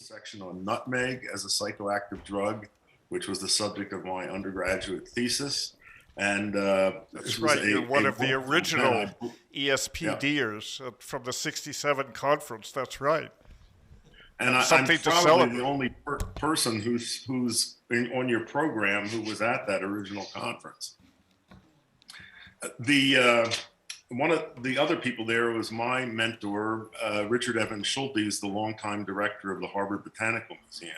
section on nutmeg as a psychoactive drug, which was the subject of my undergraduate thesis. And That's right. You're one of the original yeah. ESPDers from the '67 conference. That's right. And I'm probably the only person who's on your program who was at that original conference. One of the other people there was my mentor, Richard Evans Schultes, the longtime director of the Harvard Botanical Museum.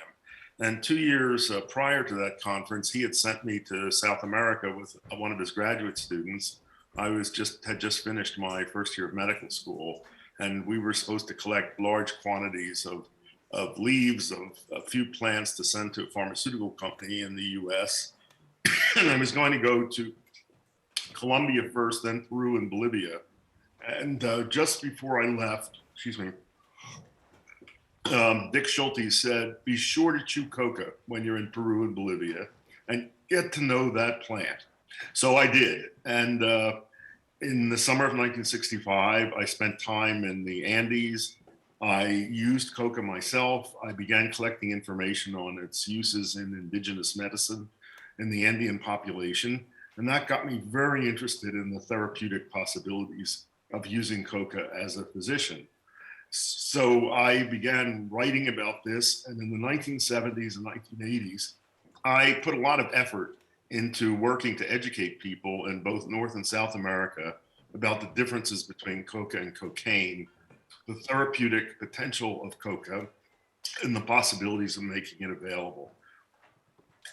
And 2 years prior to that conference, he had sent me to South America with one of his graduate students. I had just finished my first year of medical school, and we were supposed to collect large quantities of leaves of a few plants to send to a pharmaceutical company in the US. And I was going to go to Colombia first, then Peru and Bolivia. And just before I left, Dick Schultes said, be sure to chew coca when you're in Peru and Bolivia and get to know that plant. So I did. And in the summer of 1965, I spent time in the Andes. I used coca myself. I began collecting information on its uses in indigenous medicine in the Andean population. And that got me very interested in the therapeutic possibilities of using coca as a physician. So I began writing about this, and in the 1970s and 1980s, I put a lot of effort into working to educate people in both North and South America about the differences between coca and cocaine, the therapeutic potential of coca, and the possibilities of making it available.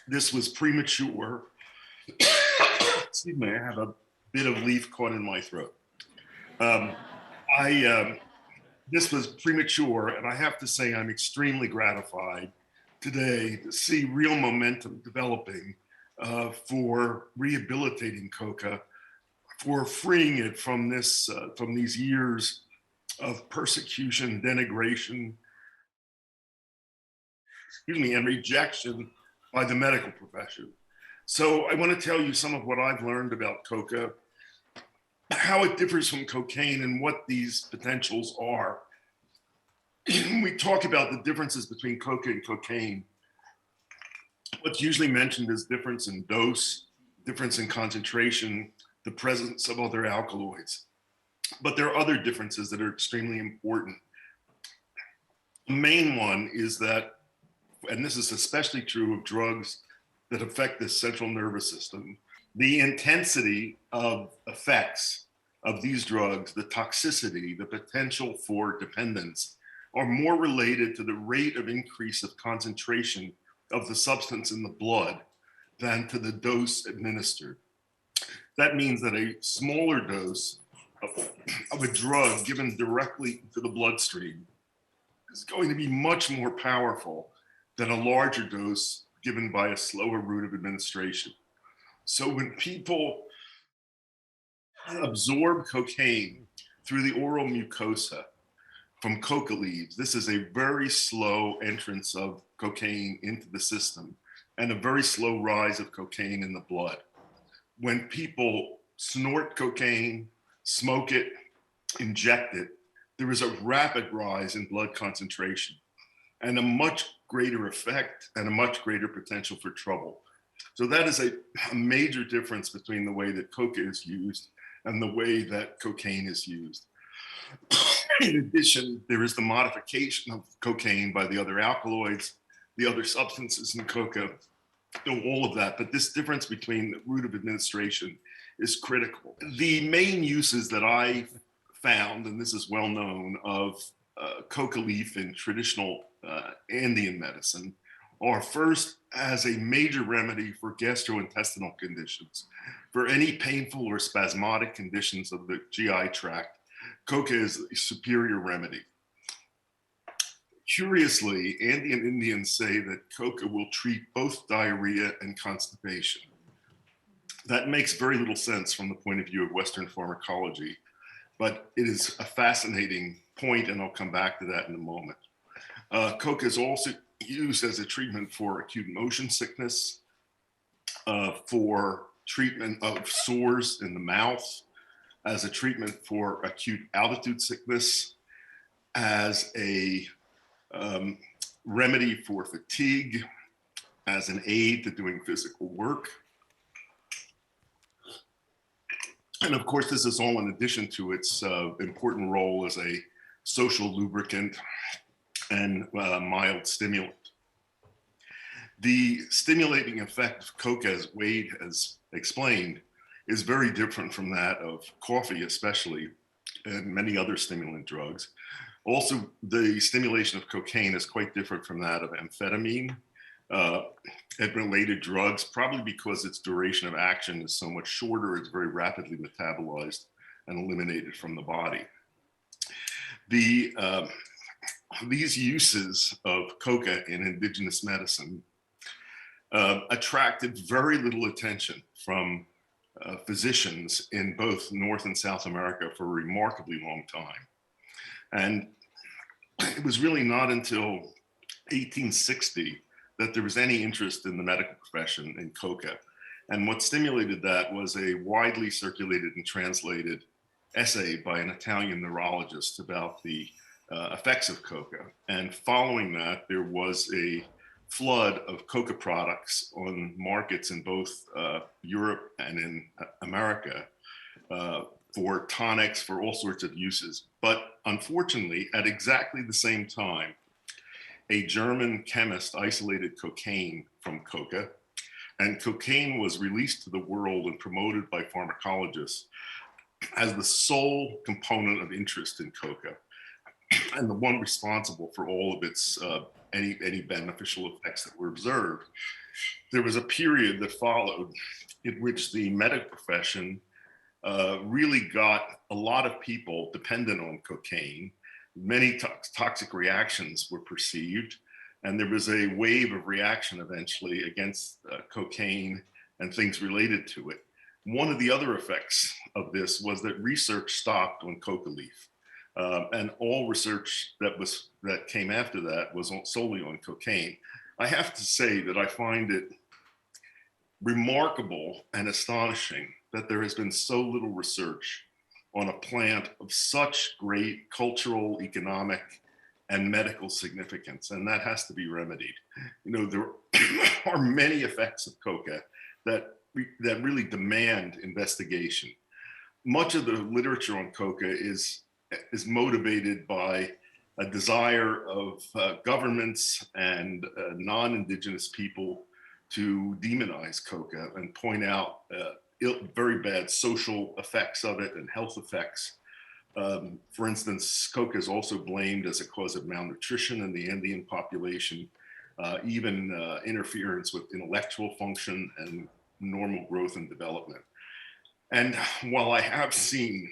This was premature. Excuse me, I have a bit of leaf caught in my throat. This was premature, and I have to say I'm extremely gratified today to see real momentum developing for rehabilitating coca, for freeing it from these years of persecution, denigration, and rejection by the medical profession. So I want to tell you some of what I've learned about coca, how it differs from cocaine and what these potentials are. When we talk about the differences between coca and cocaine, what's usually mentioned is difference in dose, difference in concentration, the presence of other alkaloids. But there are other differences that are extremely important. The main one is that, and this is especially true of drugs that affect the central nervous system, the intensity of effects of these drugs, the toxicity, the potential for dependence, are more related to the rate of increase of concentration of the substance in the blood than to the dose administered. That means that a smaller dose of a drug given directly to the bloodstream is going to be much more powerful than a larger dose given by a slower route of administration. So when people absorb cocaine through the oral mucosa from coca leaves, this is a very slow entrance of cocaine into the system and a very slow rise of cocaine in the blood. When people snort cocaine, smoke it, inject it, there is a rapid rise in blood concentration and a much greater effect and a much greater potential for trouble. So that is a major difference between the way that coca is used and the way that cocaine is used. In addition, there is the modification of cocaine by the other alkaloids, the other substances in coca, all of that. But this difference between the route of administration is critical. The main uses that I found, and this is well known, of coca leaf in traditional Andean medicine are first as a major remedy for gastrointestinal conditions. For any painful or spasmodic conditions of the GI tract, coca is a superior remedy. Curiously, Andean Indians say that coca will treat both diarrhea and constipation. That makes very little sense from the point of view of Western pharmacology, but it is a fascinating point, and I'll come back to that in a moment. Coca is also used as a treatment for acute motion sickness, for treatment of sores in the mouth, as a treatment for acute altitude sickness, as a remedy for fatigue, as an aid to doing physical work. And of course, this is all in addition to its important role as a social lubricant and mild stimulant. The stimulating effect of coca, as Wade has explained, is very different from that of coffee, especially, and many other stimulant drugs. Also, the stimulation of cocaine is quite different from that of amphetamine and related drugs, probably because its duration of action is so much shorter. It's very rapidly metabolized and eliminated from the body. These uses of coca in indigenous medicine attracted very little attention from physicians in both North and South America for a remarkably long time. And it was really not until 1860 that there was any interest in the medical profession in coca. And what stimulated that was a widely circulated and translated essay by an Italian neurologist about the effects of coca. And following that, there was a flood of coca products on markets in both Europe and in America for tonics, for all sorts of uses. But unfortunately, at exactly the same time, a German chemist isolated cocaine from coca, and cocaine was released to the world and promoted by pharmacologists as the sole component of interest in coca, and the one responsible for all of its any beneficial effects that were observed. There was a period that followed in which the medical profession really got a lot of people dependent on cocaine. Many toxic reactions were perceived, and there was a wave of reaction eventually against cocaine and things related to it. One of the other effects of this was that research stopped on coca leaf. And all research that came after that was solely on cocaine. I have to say that I find it remarkable and astonishing that there has been so little research on a plant of such great cultural, economic, and medical significance, and that has to be remedied. You know, there are many effects of coca that really demand investigation. Much of the literature on coca is motivated by a desire of governments and non-indigenous people to demonize coca and point out very bad social effects of it and health effects. For instance, coca is also blamed as a cause of malnutrition in the Andean population, even interference with intellectual function and normal growth and development. And while I have seen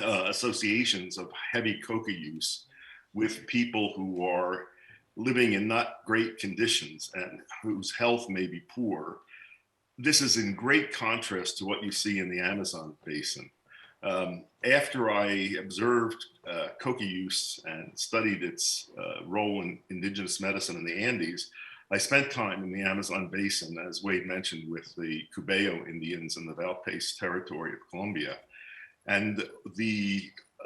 associations of heavy coca use with people who are living in not great conditions and whose health may be poor, this is in great contrast to what you see in the Amazon basin. After I observed coca use and studied its role in indigenous medicine in the Andes, I spent time in the Amazon basin, as Wade mentioned, with the Cubeo Indians in the Valpais territory of Colombia. And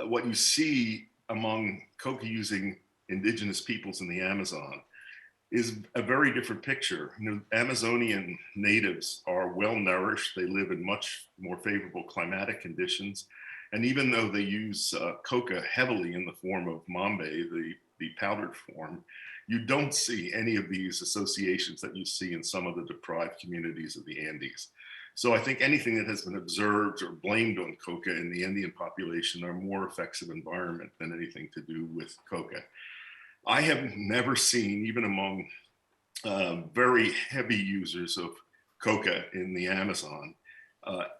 what you see among coca-using indigenous peoples in the Amazon is a very different picture. You know, Amazonian natives are well nourished. They live in much more favorable climatic conditions. And even though they use coca heavily in the form of mambe, the powdered form, you don't see any of these associations that you see in some of the deprived communities of the Andes. So I think anything that has been observed or blamed on coca in the Andean population are more effects of environment than anything to do with coca. I have never seen, even among very heavy users of coca in the Amazon,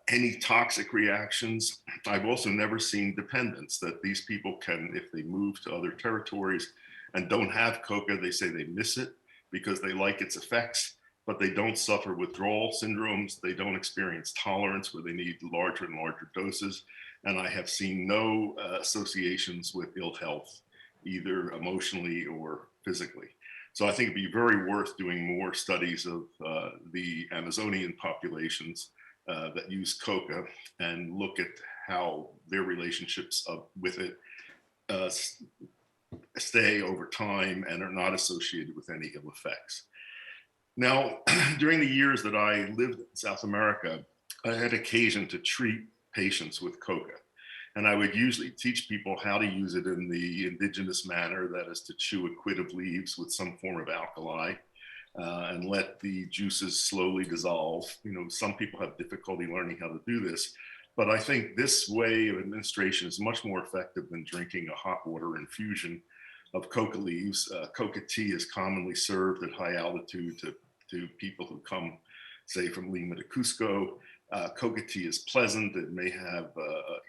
any toxic reactions. I've also never seen dependence, that these people can, if they move to other territories and don't have coca, they say they miss it because they like its effects, but they don't suffer withdrawal syndromes. They don't experience tolerance where they need larger and larger doses. And I have seen no associations with ill health, either emotionally or physically. So I think it'd be very worth doing more studies of the Amazonian populations that use coca and look at how their relationships with it stay over time and are not associated with any ill effects. Now, during the years that I lived in South America, I had occasion to treat patients with coca. And I would usually teach people how to use it in the indigenous manner, that is to chew a quid of leaves with some form of alkali and let the juices slowly dissolve. You know, some people have difficulty learning how to do this, but I think this way of administration is much more effective than drinking a hot water infusion of coca leaves. Coca tea is commonly served at high altitude to people who come, say, from Lima to Cusco. Coca tea is pleasant. It may have,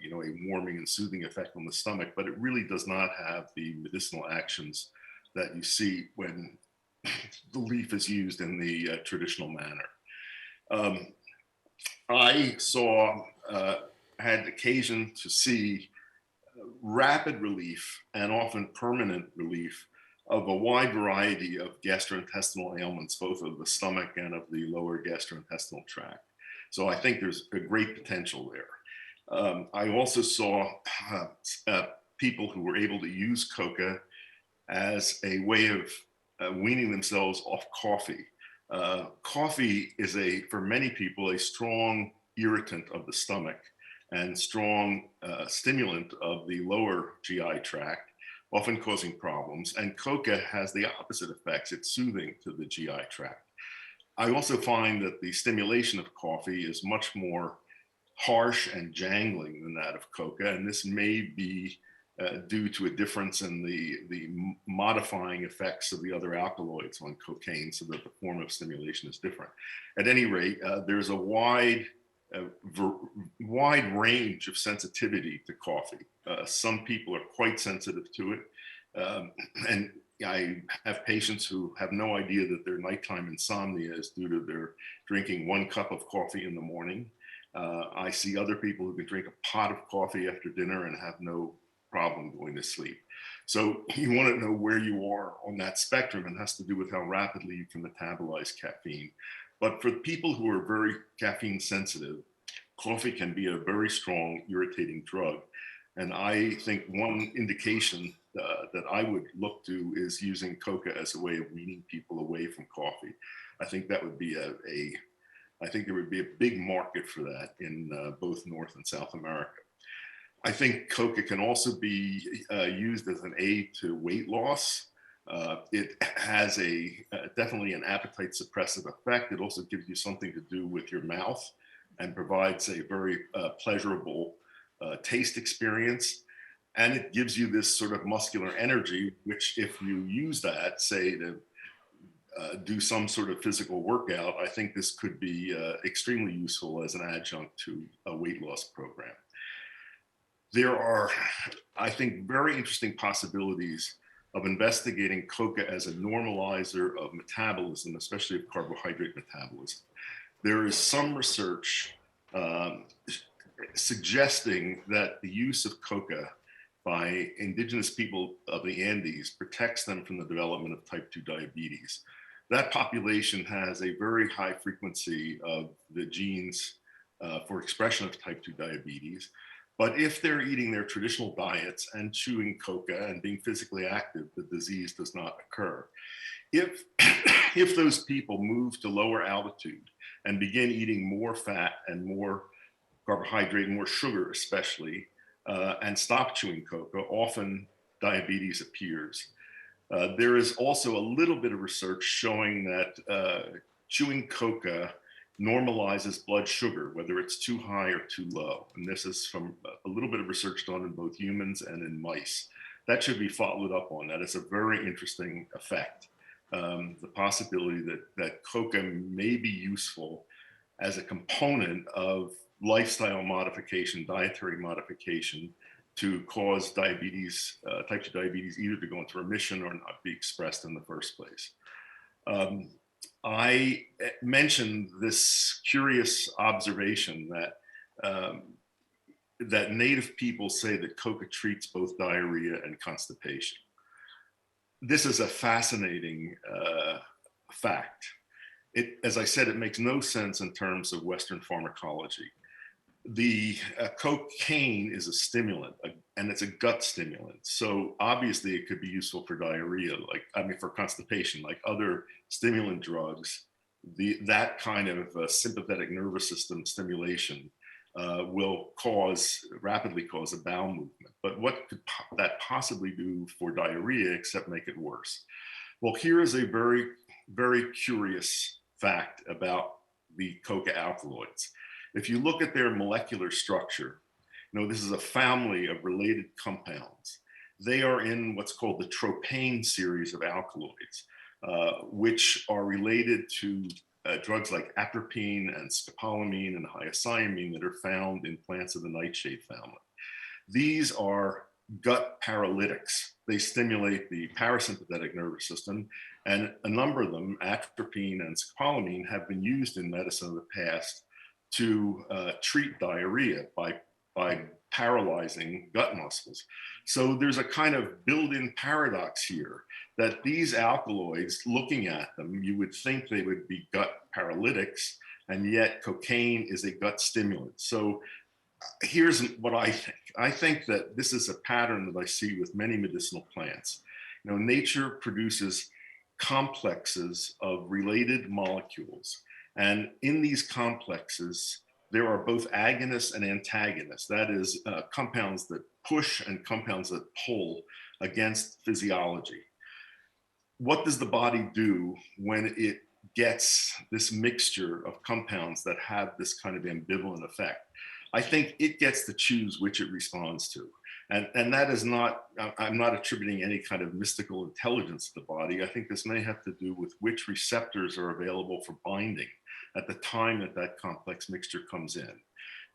you know, a warming and soothing effect on the stomach, but it really does not have the medicinal actions that you see when the leaf is used in the traditional manner. I had occasion to see rapid relief and often permanent relief of a wide variety of gastrointestinal ailments, both of the stomach and of the lower gastrointestinal tract. So I think there's a great potential there. I also saw people who were able to use coca as a way of weaning themselves off coffee. Coffee is for many people, a strong irritant of the stomach and strong stimulant of the lower GI tract, often causing problems. And coca has the opposite effects. It's soothing to the GI tract. I also find that the stimulation of coffee is much more harsh and jangling than that of coca, and this may be due to a difference in the modifying effects of the other alkaloids on cocaine, so that the form of stimulation is different. At any rate, there's a wide range of sensitivity to coffee. Some people are quite sensitive to it, and I have patients who have no idea that their nighttime insomnia is due to their drinking 1 cup of coffee in the morning. I see other people who can drink a pot of coffee after dinner and have no problem going to sleep. So you want to know where you are on that spectrum, and it has to do with how rapidly you can metabolize caffeine. But for people who are very caffeine sensitive, coffee can be a very strong irritating drug. And I think one indication that I would look to is using coca as a way of weaning people away from coffee. I think that would be I think there would be a big market for that in both North and South America. I think coca can also be used as an aid to weight loss. It has definitely an appetite suppressive effect. It also gives you something to do with your mouth and provides a very pleasurable taste experience. And it gives you this sort of muscular energy, which if you use that, say, to do some sort of physical workout, I think this could be extremely useful as an adjunct to a weight loss program. There are, I think, very interesting possibilities of investigating coca as a normalizer of metabolism, especially of carbohydrate metabolism. There is some research suggesting that the use of coca by indigenous people of the Andes protects them from the development of type 2 diabetes. That population has a very high frequency of the genes for expression of type 2 diabetes. But if they're eating their traditional diets and chewing coca and being physically active, the disease does not occur. If, if those people move to lower altitude and begin eating more fat and more carbohydrate and more sugar especially, and stop chewing coca, often diabetes appears. There is also a little bit of research showing that chewing coca normalizes blood sugar, whether it's too high or too low. And this is from a little bit of research done in both humans and in mice. That should be followed up on. That is a very interesting effect. The possibility that coca may be useful as a component of lifestyle modification, dietary modification, to cause diabetes, type 2 diabetes, either to go into remission or not be expressed in the first place. I mentioned this curious observation that that native people say that coca treats both diarrhea and constipation. This is a fascinating fact. As I said, it makes no sense in terms of Western pharmacology. The cocaine is a stimulant, and it's a gut stimulant. So obviously, it could be useful for diarrhea, for constipation, like other stimulant drugs. That kind of sympathetic nervous system stimulation will rapidly cause a bowel movement. But what could that possibly do for diarrhea except make it worse? Well, here is a very, very curious fact about the Coca alkaloids. If you look at their molecular structure, this is a family of related compounds. They are in what's called the tropane series of alkaloids, which are related to drugs like atropine and scopolamine and hyoscyamine that are found in plants of the nightshade family. These are gut paralytics. They stimulate the parasympathetic nervous system, and a number of them, atropine and scopolamine, have been used in medicine in the past to treat diarrhea by paralyzing gut muscles. So there's a kind of built-in paradox here that these alkaloids, looking at them, you would think they would be gut paralytics, and yet cocaine is a gut stimulant. So here's what I think. I think that this is a pattern that I see with many medicinal plants. Nature produces complexes of related molecules. And in these complexes, there are both agonists and antagonists. That is, compounds that push and compounds that pull against physiology. What does the body do when it gets this mixture of compounds that have this kind of ambivalent effect? I think it gets to choose which it responds to. And that is not, I'm not attributing any kind of mystical intelligence to the body. I think this may have to do with which receptors are available for binding at the time that that complex mixture comes in.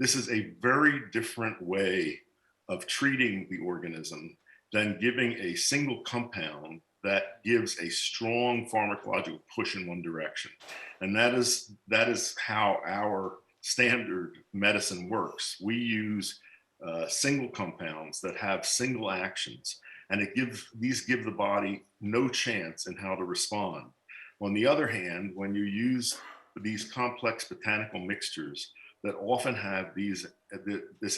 This is a very different way of treating the organism than giving a single compound that gives a strong pharmacological push in one direction. And that is how our standard medicine works. We use single compounds that have single actions, and these give the body no chance in how to respond. On the other hand, when you use these complex botanical mixtures that often have this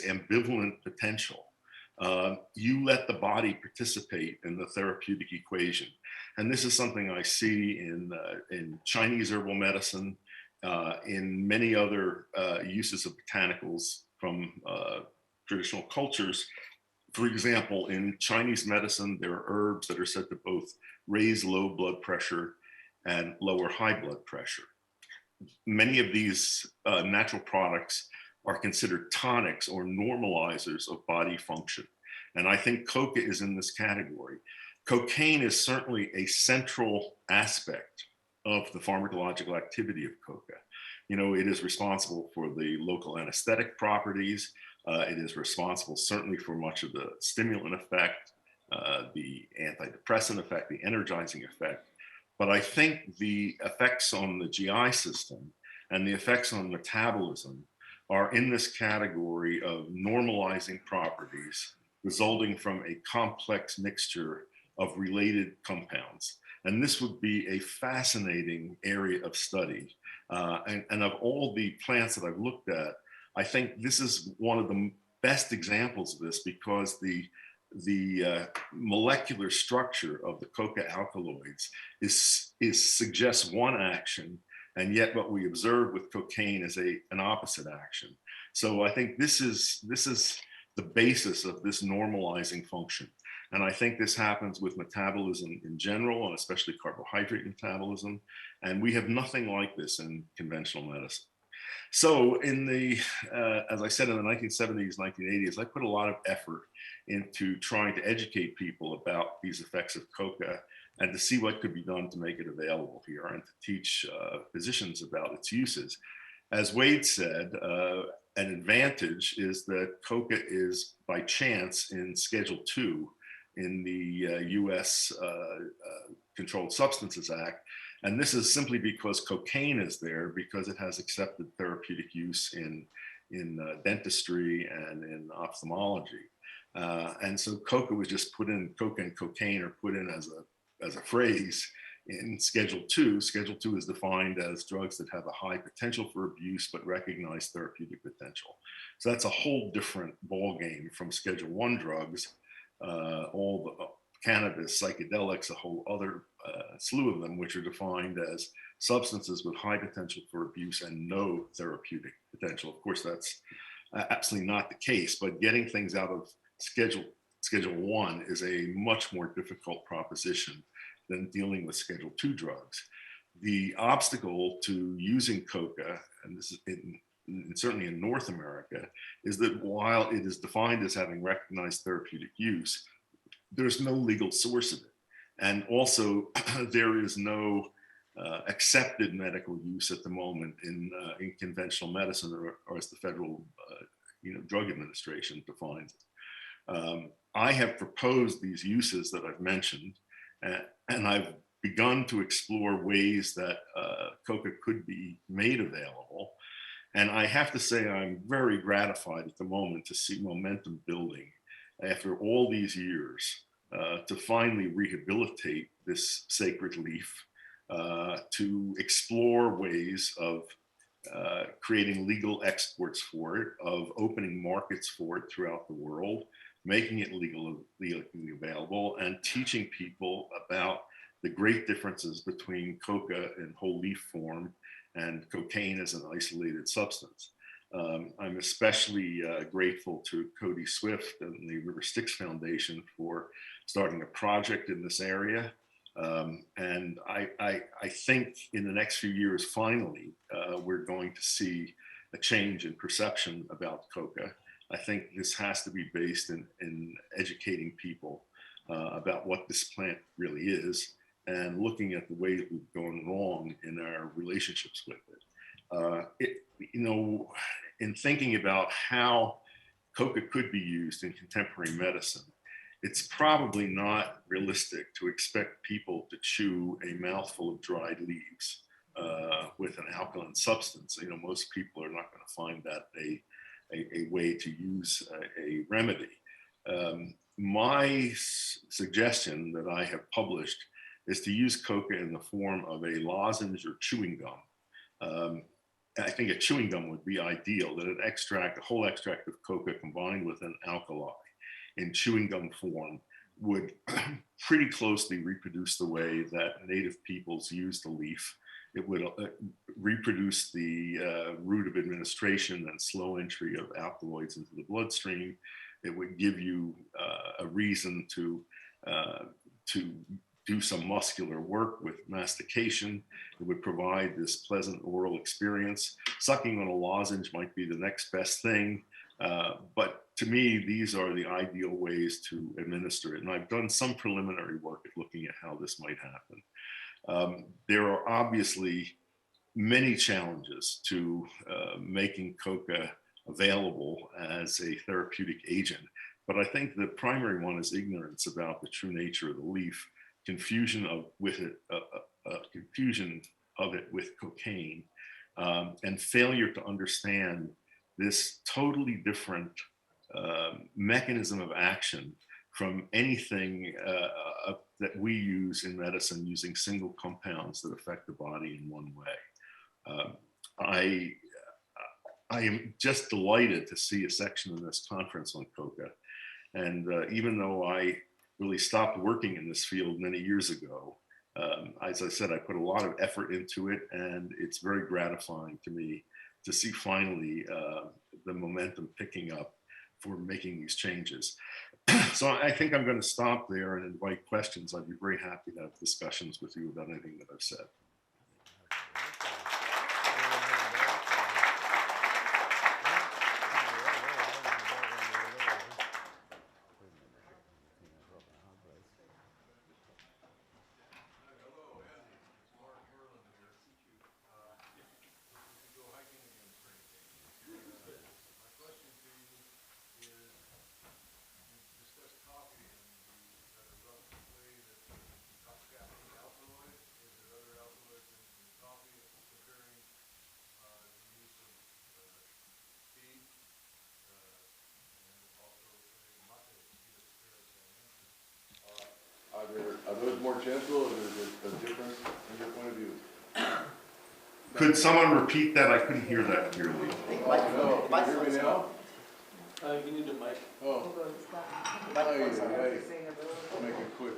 ambivalent potential, you let the body participate in the therapeutic equation. And this is something I see in Chinese herbal medicine, in many other uses of botanicals from traditional cultures. For example, in Chinese medicine, there are herbs that are said to both raise low blood pressure and lower high blood pressure. Many of these natural products are considered tonics or normalizers of body function. And I think Coca is in this category. Cocaine is certainly a central aspect of the pharmacological activity of Coca. It is responsible for the local anesthetic properties. It is responsible certainly for much of the stimulant effect, the antidepressant effect, the energizing effect. But I think the effects on the GI system and the effects on metabolism are in this category of normalizing properties resulting from a complex mixture of related compounds. And this would be a fascinating area of study. And of all the plants that I've looked at, I think this is one of the best examples of this, because the molecular structure of the Coca alkaloids suggests one action, and yet what we observe with cocaine is an opposite action. So I think this is the basis of this normalizing function. And I think this happens with metabolism in general, and especially carbohydrate metabolism. And we have nothing like this in conventional medicine. So as I said, in the 1970s, 1980s, I put a lot of effort into trying to educate people about these effects of Coca and to see what could be done to make it available here, and to teach physicians about its uses. As Wade said, an advantage is that Coca is by chance in Schedule 2 in the US Controlled Substances Act. And this is simply because cocaine is there, because it has accepted therapeutic use in dentistry and in ophthalmology. And so Coca was just put in, Coca and cocaine are put in as a phrase In Schedule 2 is defined as drugs that have a high potential for abuse but recognize therapeutic potential. So that's a whole different ballgame from Schedule 1 drugs, all the cannabis, psychedelics, a whole other slew of them, which are defined as substances with high potential for abuse and no therapeutic potential. Of course, that's absolutely not the case, but getting things out of Schedule 1 is a much more difficult proposition than dealing with Schedule 2 drugs. The obstacle to using Coca, and this is certainly in North America, is that while it is defined as having recognized therapeutic use, there's no legal source of it. And also, there is no accepted medical use at the moment in conventional medicine, or as the Federal Drug Administration defines it. I have proposed these uses that I've mentioned, and I've begun to explore ways that Coca could be made available. And I have to say, I'm very gratified at the moment to see momentum building after all these years to finally rehabilitate this sacred leaf, to explore ways of creating legal exports for it, of opening markets for it throughout the world, making it legally available, and teaching people about the great differences between coca in whole leaf form and cocaine as an isolated substance. I'm especially grateful to Cody Swift and the River Styx Foundation for starting a project in this area. And I think in the next few years, finally, we're going to see a change in perception about coca. I think this has to be based in educating people about what this plant really is and looking at the ways we've gone wrong in our relationships with it. In thinking about how coca could be used in contemporary medicine, it's probably not realistic to expect people to chew a mouthful of dried leaves with an alkaline substance. Most people are not going to find that a way to use a remedy. My suggestion that I have published is to use coca in the form of a lozenge or chewing gum. I think a chewing gum would be ideal, that a whole extract of coca combined with an alkali in chewing gum form would pretty closely reproduce the way that native peoples use the leaf. It would reproduce the route of administration and slow entry of alkaloids into the bloodstream. It would give you a reason to do some muscular work with mastication. It would provide this pleasant oral experience. Sucking on a lozenge might be the next best thing. But to me, these are the ideal ways to administer it. And I've done some preliminary work at looking at how this might happen. There are obviously many challenges to making coca available as a therapeutic agent. But I think the primary one is ignorance about the true nature of the leaf, confusion of it with cocaine, and failure to understand this totally different mechanism of action from anything that we use in medicine, using single compounds that affect the body in one way. I am just delighted to see a section in this conference on coca. And even though I really stopped working in this field many years ago, as I said, I put a lot of effort into it, and it's very gratifying to me to see finally the momentum picking up for making these changes. So I think I'm going to stop there and invite questions. I'd be very happy to have discussions with you about anything that I've said. Are those more gentle, or is it a difference? Could someone repeat that? I couldn't hear that clearly. Hear me now? You need a mic. Oh. Make it quick.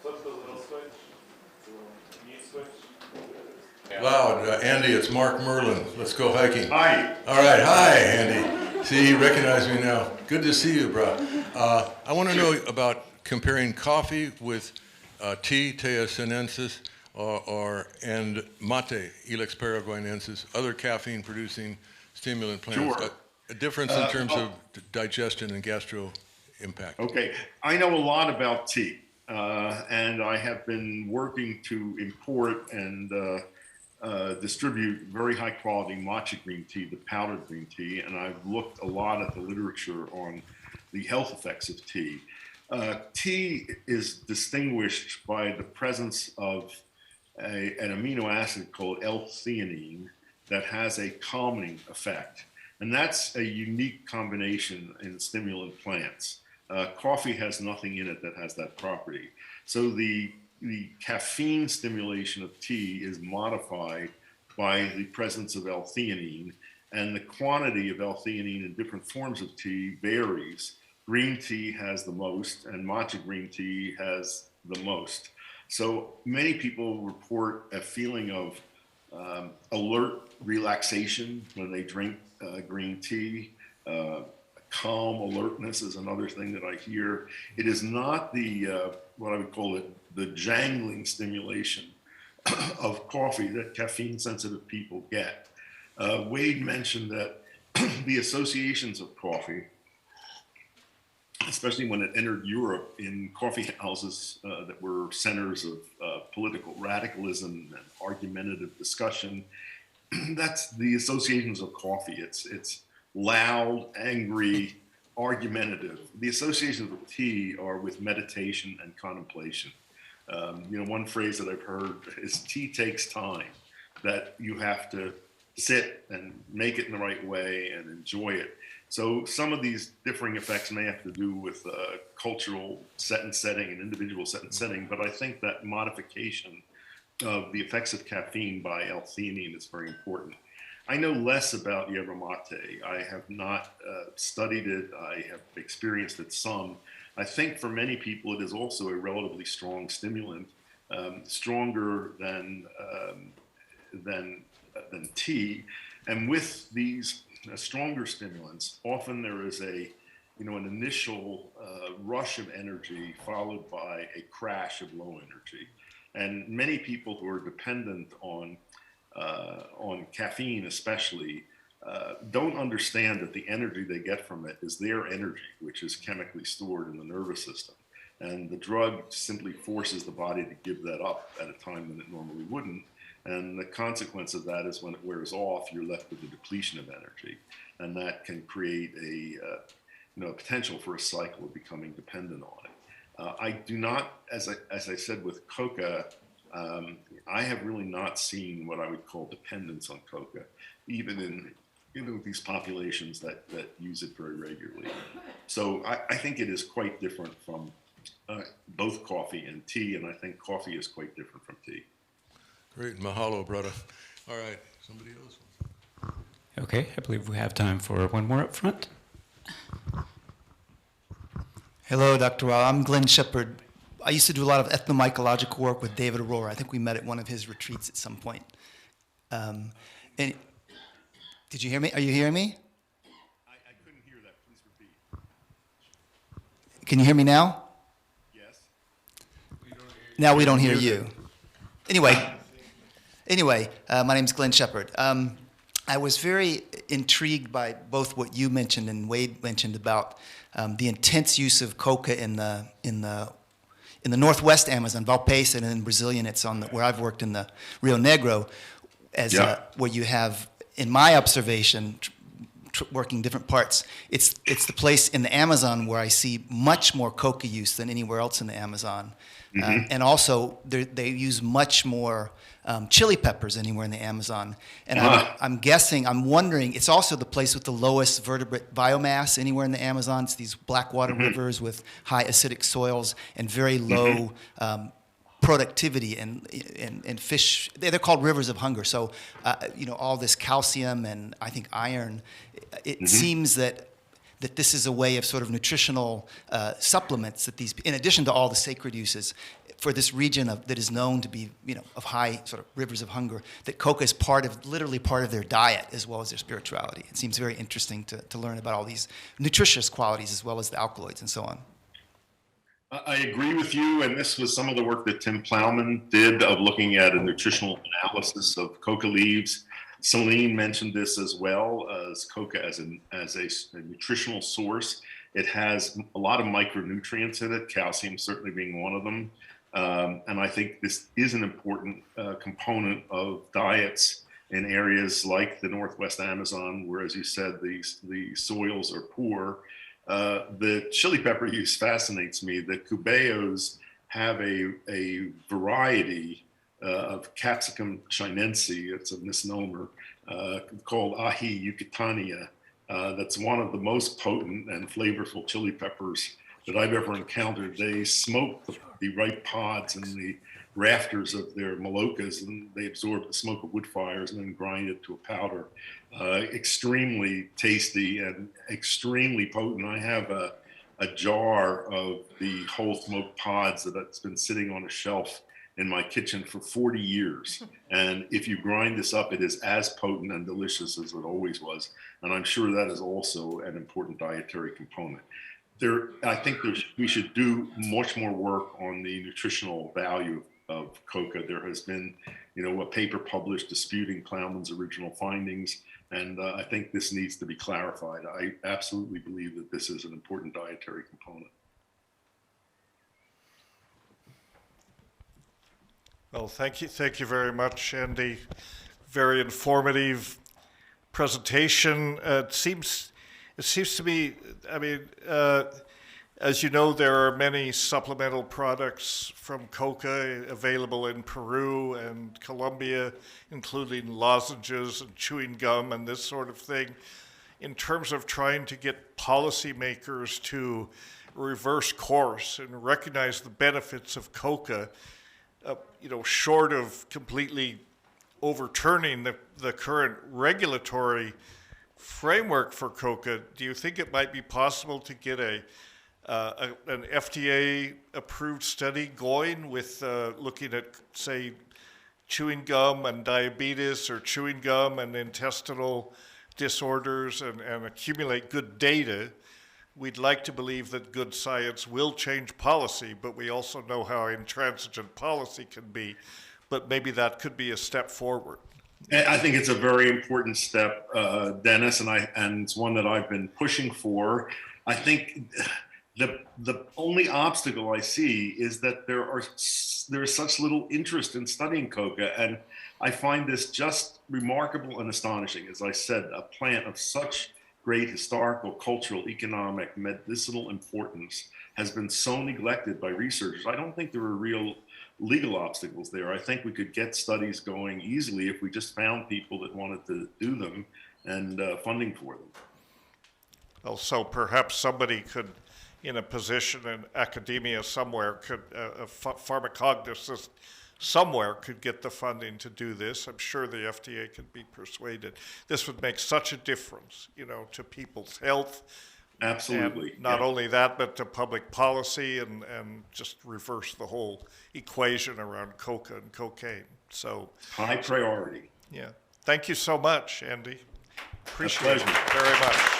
Flip the little switch. Mute switch. Loud, Andy, it's Mark Merlin. Let's go hiking. Hi. All right, hi, Andy. See, he recognized me now. Good to see you, bro. I want to know about comparing coffee with tea, Thea sinensis, and mate, Ilex paraguayensis, other caffeine-producing stimulant plants. Sure. A difference in terms of digestion and gastro impact. Okay, I know a lot about tea, and I have been working to import and distribute very high quality matcha green tea, the powdered green tea, and I've looked a lot at the literature on the health effects of tea. Tea is distinguished by the presence of an amino acid called L-theanine that has a calming effect. And that's a unique combination in stimulant plants. Coffee has nothing in it that has that property. So the caffeine stimulation of tea is modified by the presence of L-theanine, and the quantity of L-theanine in different forms of tea varies. Green tea has the most, and matcha green tea has the most. So many people report a feeling of alert relaxation when they drink green tea. Calm alertness is another thing that I hear. It is not the, what I would call it, the jangling stimulation of coffee that caffeine sensitive people get. Wade mentioned that the associations of coffee, especially when it entered Europe in coffee houses that were centers of political radicalism and argumentative discussion, that's the associations of coffee. It's loud, angry, argumentative. The associations with tea are with meditation and contemplation. One phrase that I've heard is tea takes time, that you have to sit and make it in the right way and enjoy it. So some of these differing effects may have to do with cultural set and setting and individual set and setting, but I think that modification of the effects of caffeine by L-theanine is very important. I know less about yerba mate. I have not studied it. I have experienced it some. I think for many people it is also a relatively strong stimulant, stronger than tea. And with these stronger stimulants, often there is an initial rush of energy followed by a crash of low energy. And many people who are dependent on caffeine especially, don't understand that the energy they get from it is their energy, which is chemically stored in the nervous system. And the drug simply forces the body to give that up at a time when it normally wouldn't. And the consequence of that is when it wears off, you're left with a depletion of energy. And that can create a potential for a cycle of becoming dependent on it. I do not, as I said with Coca, I have really not seen what I would call dependence on Coca, even in these populations that use it very regularly. So I think it is quite different from both coffee and tea, and I think coffee is quite different from tea. Great, mahalo, brother. All right, somebody else? Okay, I believe we have time for one more up front. Hello, Dr. Weil. I'm Glenn Shepard. I used to do a lot of ethnomycological work with David Aurora. I think we met at one of his retreats at some point. And did you hear me? Are you hearing me? I couldn't hear that. Please repeat. Can you hear me now? Yes. Now we don't hear you. Anyway, my name's Glenn Shepard. I was very intrigued by both what you mentioned and Wade mentioned about the intense use of coca in the Northwest Amazon, Valpesa, and in Brazilian, it's on where I've worked in the Rio Negro, where you have, in my observation, working different parts, it's the place in the Amazon where I see much more coca use than anywhere else in the Amazon. Mm-hmm. And also, they use much more chili peppers anywhere in the Amazon. And I'm wondering, it's also the place with the lowest vertebrate biomass anywhere in the Amazon. It's these black water rivers with high acidic soils and very low productivity and fish. They're called rivers of hunger. So, all this calcium and I think iron, it seems that this is a way of sort of nutritional supplements that these, in addition to all the sacred uses, for this region that is known to be, of high sort of rivers of hunger, that coca is literally part of their diet as well as their spirituality. It seems very interesting to learn about all these nutritious qualities as well as the alkaloids and so on. I agree with you, and this was some of the work that Tim Plowman did of looking at a nutritional analysis of coca leaves. Celine mentioned this as well, as coca as a nutritional source. It has a lot of micronutrients in it, calcium certainly being one of them. And I think this is an important component of diets in areas like the Northwest Amazon, where, as you said, the soils are poor. The chili pepper use fascinates me. The Cubeos have a variety of Capsicum chinense, it's a misnomer, called Ají yucatania. That's one of the most potent and flavorful chili peppers that I've ever encountered. They smoke the ripe pods and the rafters of their malocas, and they absorb the smoke of wood fires and then grind it to a powder. Extremely tasty and extremely potent. I have a jar of the whole smoked pods that's been sitting on a shelf in my kitchen for 40 years. And if you grind this up, it is as potent and delicious as it always was. And I'm sure that is also an important dietary component. I think we should do much more work on the nutritional value of coca. There has been, a paper published disputing Plowman's original findings, and I think this needs to be clarified. I absolutely believe that this is an important dietary component. Well, thank you very much, Andy. Very informative presentation. It seems to me, as you know, there are many supplemental products from coca available in Peru and Colombia, including lozenges and chewing gum and this sort of thing. In terms of trying to get policymakers to reverse course and recognize the benefits of coca, short of completely overturning the current regulatory framework for coca, do you think it might be possible to get an FDA-approved study going with looking at, say, chewing gum and diabetes, or chewing gum and intestinal disorders, and accumulate good data? We'd like to believe that good science will change policy, but we also know how intransigent policy can be. But maybe that could be a step forward. I think it's a very important step, Dennis, and it's one that I've been pushing for. I think the only obstacle I see is that there is such little interest in studying coca, and I find this just remarkable and astonishing. As I said, a plant of such great historical, cultural, economic, medicinal importance has been so neglected by researchers. I don't think there are real legal obstacles there. I think we could get studies going easily if we just found people that wanted to do them and funding for them. Well, so perhaps somebody could, in a position in academia somewhere, a pharmacologist somewhere could get the funding to do this. I'm sure the FDA could be persuaded. This would make such a difference, to people's health. Absolutely. And not only that, but to public policy, and just reverse the whole equation around coca and cocaine. So high priority. Yeah. Thank you so much, Andy. Appreciate it pleasure. very much.